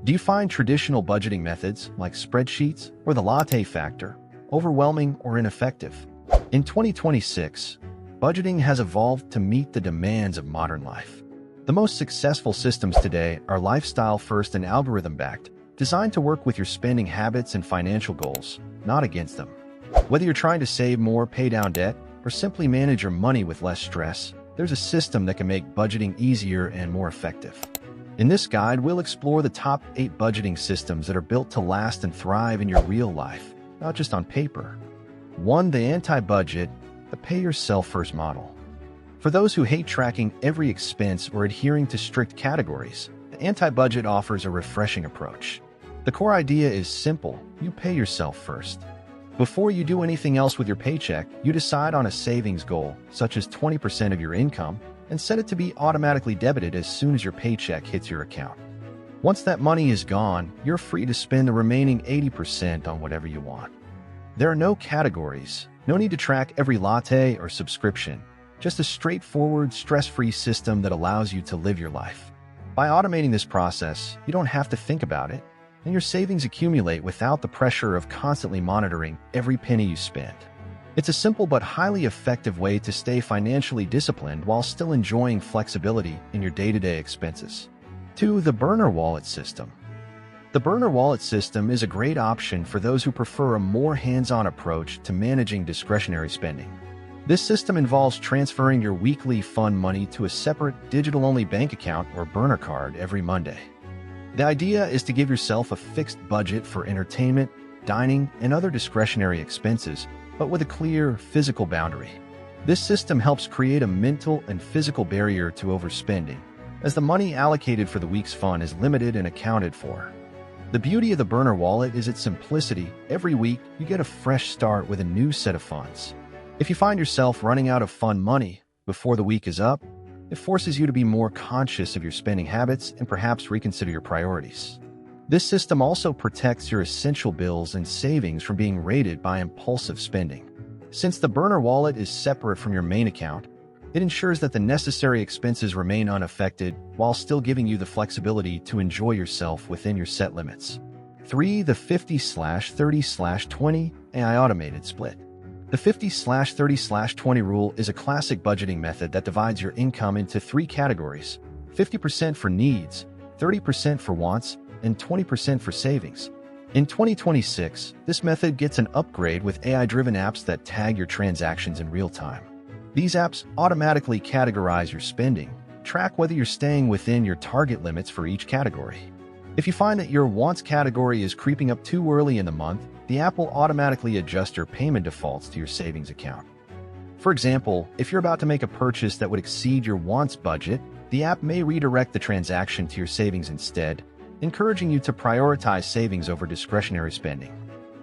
Do you find traditional budgeting methods, like spreadsheets or the latte factor, overwhelming or ineffective? In 2026, budgeting has evolved to meet the demands of modern life. The most successful systems today are lifestyle-first and algorithm-backed, designed to work with your spending habits and financial goals, not against them. Whether you're trying to save more, pay down debt, or simply manage your money with less stress, there's a system that can make budgeting easier and more effective. In this guide, we'll explore the top 8 budgeting systems that are built to last and thrive in your real life, not just on paper. 1. The anti-budget, the pay-yourself-first model. For those who hate tracking every expense or adhering to strict categories, the anti-budget offers a refreshing approach. The core idea is simple: you pay yourself first. Before you do anything else with your paycheck, you decide on a savings goal, such as 20% of your income, and set it to be automatically debited as soon as your paycheck hits your account. Once that money is gone, you're free to spend the remaining 80% on whatever you want. There are no categories, no need to track every latte or subscription, just a straightforward, stress-free system that allows you to live your life. By automating this process, you don't have to think about it, and your savings accumulate without the pressure of constantly monitoring every penny you spend. It's a simple but highly effective way to stay financially disciplined while still enjoying flexibility in your day-to-day expenses. 2. The burner wallet system. The burner wallet system is a great option for those who prefer a more hands-on approach to managing discretionary spending. This system involves transferring your weekly fund money to a separate digital-only bank account or burner card every Monday. The idea is to give yourself a fixed budget for entertainment, dining, and other discretionary expenses, but with a clear physical boundary. This system helps create a mental and physical barrier to overspending, as the money allocated for the week's fun is limited and accounted for. The beauty of the burner wallet is its simplicity. Every week, you get a fresh start with a new set of funds. If you find yourself running out of fun money before the week is up, it forces you to be more conscious of your spending habits and perhaps reconsider your priorities. This system also protects your essential bills and savings from being raided by impulsive spending. Since the burner wallet is separate from your main account, it ensures that the necessary expenses remain unaffected while still giving you the flexibility to enjoy yourself within your set limits. 3. The 50/30/20 AI automated split. The 50/30/20 rule is a classic budgeting method that divides your income into 3 categories: 50% for needs, 30% for wants, and 20% for savings. In 2026, this method gets an upgrade with AI-driven apps that tag your transactions in real time. These apps automatically categorize your spending, track whether you're staying within your target limits for each category. If you find that your wants category is creeping up too early in the month, the app will automatically adjust your payment defaults to your savings account. For example, if you're about to make a purchase that would exceed your wants budget, the app may redirect the transaction to your savings instead, encouraging you to prioritize savings over discretionary spending.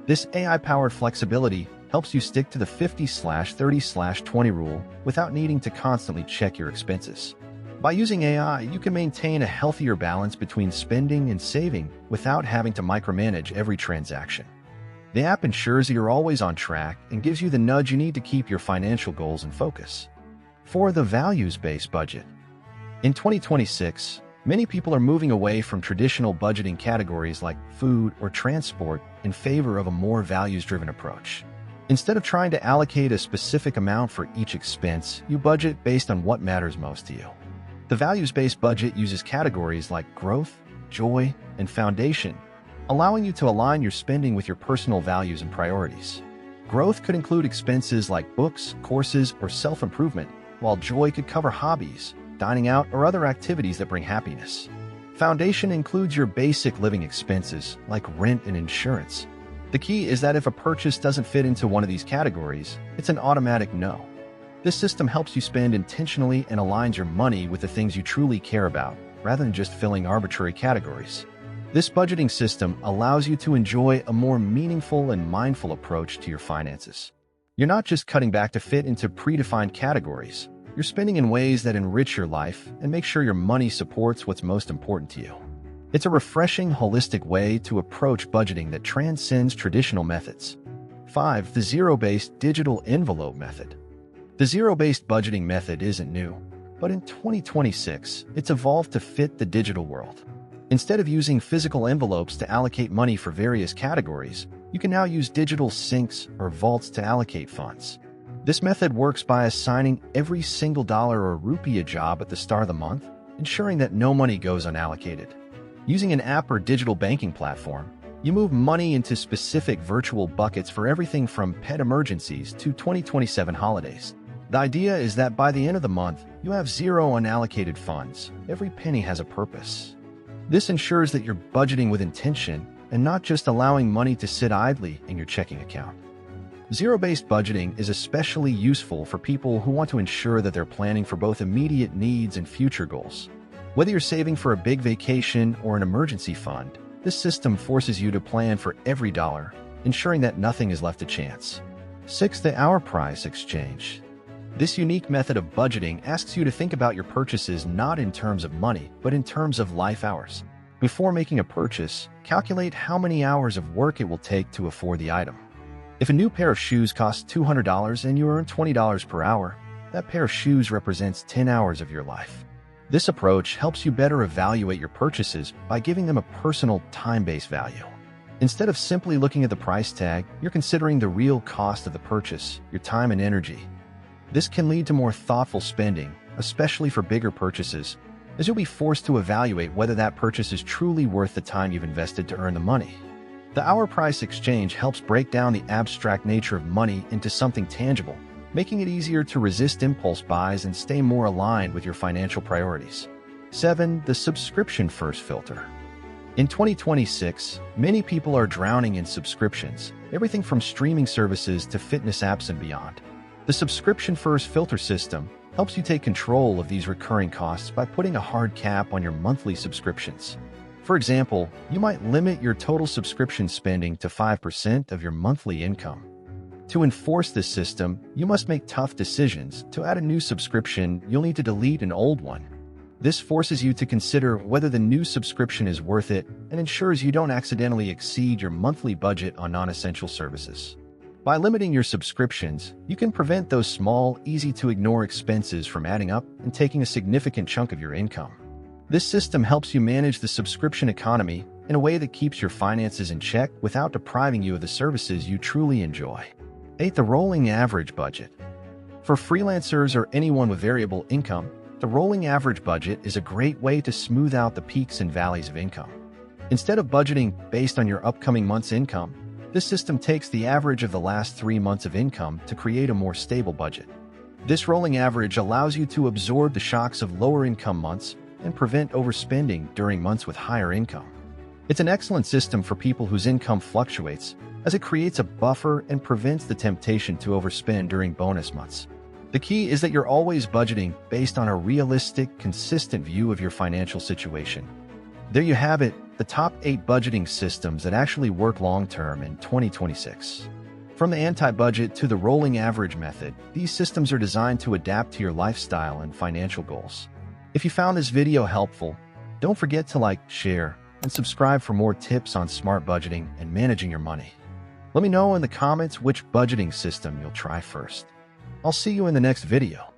This AI-powered flexibility helps you stick to the 50/30/20 rule without needing to constantly check your expenses. By using AI, you can maintain a healthier balance between spending and saving without having to micromanage every transaction. The app ensures that you're always on track and gives you the nudge you need to keep your financial goals in focus. 4. The values-based budget. In 2026, many people are moving away from traditional budgeting categories like food or transport in favor of a more values-driven approach. Instead of trying to allocate a specific amount for each expense, you budget based on what matters most to you. The values-based budget uses categories like growth, joy, and foundation, allowing you to align your spending with your personal values and priorities. Growth could include expenses like books, courses, or self-improvement, while joy could cover hobbies, dining out, or other activities that bring happiness. Foundation includes your basic living expenses, like rent and insurance. The key is that if a purchase doesn't fit into one of these categories, it's an automatic no. This system helps you spend intentionally and aligns your money with the things you truly care about, rather than just filling arbitrary categories. This budgeting system allows you to enjoy a more meaningful and mindful approach to your finances. You're not just cutting back to fit into predefined categories. You're spending in ways that enrich your life and make sure your money supports what's most important to you. It's a refreshing, holistic way to approach budgeting that transcends traditional methods. 5. The zero-based digital envelope method. The zero-based budgeting method isn't new, but in 2026, it's evolved to fit the digital world. Instead of using physical envelopes to allocate money for various categories, you can now use digital sinks or vaults to allocate funds. This method works by assigning every single dollar or rupee a job at the start of the month, ensuring that no money goes unallocated. Using an app or digital banking platform, you move money into specific virtual buckets for everything from pet emergencies to 2027 holidays. The idea is that by the end of the month, you have zero unallocated funds. Every penny has a purpose. This ensures that you're budgeting with intention and not just allowing money to sit idly in your checking account. Zero-based budgeting is especially useful for people who want to ensure that they're planning for both immediate needs and future goals. Whether you're saving for a big vacation or an emergency fund, this system forces you to plan for every dollar, ensuring that nothing is left to chance. 6. The hour price exchange. This unique method of budgeting asks you to think about your purchases not in terms of money, but in terms of life hours. Before making a purchase, calculate how many hours of work it will take to afford the item. If a new pair of shoes costs $200 and you earn $20 per hour, that pair of shoes represents 10 hours of your life. This approach helps you better evaluate your purchases by giving them a personal, time-based value. Instead of simply looking at the price tag, you're considering the real cost of the purchase, your time and energy. This can lead to more thoughtful spending, especially for bigger purchases, as you'll be forced to evaluate whether that purchase is truly worth the time you've invested to earn the money. The hour price exchange helps break down the abstract nature of money into something tangible, making it easier to resist impulse buys and stay more aligned with your financial priorities. 7. The subscription-first filter. In 2026, many people are drowning in subscriptions, everything from streaming services to fitness apps and beyond. The subscription-first filter system helps you take control of these recurring costs by putting a hard cap on your monthly subscriptions. For example, you might limit your total subscription spending to 5% of your monthly income. To enforce this system, you must make tough decisions. To add a new subscription, you'll need to delete an old one. This forces you to consider whether the new subscription is worth it and ensures you don't accidentally exceed your monthly budget on non-essential services. By limiting your subscriptions, you can prevent those small, easy-to-ignore expenses from adding up and taking a significant chunk of your income. This system helps you manage the subscription economy in a way that keeps your finances in check without depriving you of the services you truly enjoy. 8. The rolling average budget. For freelancers or anyone with variable income, the rolling average budget is a great way to smooth out the peaks and valleys of income. Instead of budgeting based on your upcoming month's income, this system takes the average of the last 3 months of income to create a more stable budget. This rolling average allows you to absorb the shocks of lower income months and prevent overspending during months with higher income. It's an excellent system for people whose income fluctuates, as it creates a buffer and prevents the temptation to overspend during bonus months. The key is that you're always budgeting based on a realistic, consistent view of your financial situation. There you have it, the top 8 budgeting systems that actually work long-term in 2026. From the anti-budget to the rolling average method, these systems are designed to adapt to your lifestyle and financial goals. If you found this video helpful, don't forget to like, share, and subscribe for more tips on smart budgeting and managing your money. Let me know in the comments which budgeting system you'll try first. I'll see you in the next video.